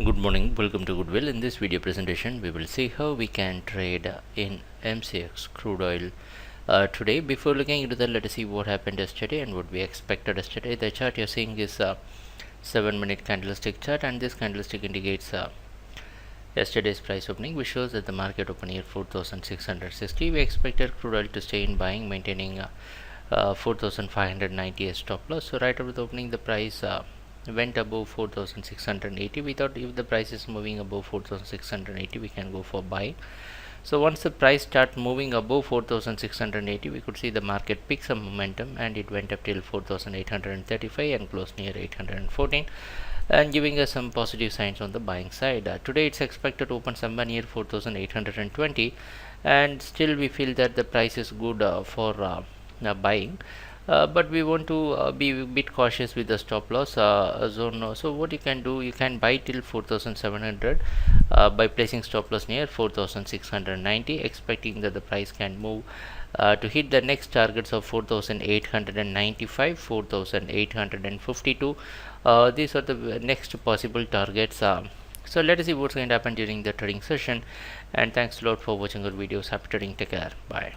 Good morning, welcome to Goodwill. In this video presentation, we will see how we can trade in MCX crude oil today. Before looking into that, let us see what happened yesterday and what we expected yesterday. The chart you're seeing is a 7-minute candlestick chart, and this candlestick indicates yesterday's price opening, which shows that the market opened here 4,660. We expected crude oil to stay in buying, maintaining 4,590 as stop loss. So right after the opening, the price went above 4,680. We thought if the price is moving above 4,680, we can go for buy. So once the price start moving above 4,680, we could see the market pick some momentum, and it went up till 4,835 and closed near 814, and giving us some positive signs on the buying side. Today it's expected to open somewhere near 4,820, and still we feel that the price is good for buying. But we want to be a bit cautious with the stop loss zone. So what you can do, you can buy till 4,700 by placing stop loss near 4,690, expecting that the price can move to hit the next targets of 4,895, 4,852. These are the next possible targets. So let us see what's going to happen during the trading session, and thanks a lot for watching our videos. Happy trading, take care, bye.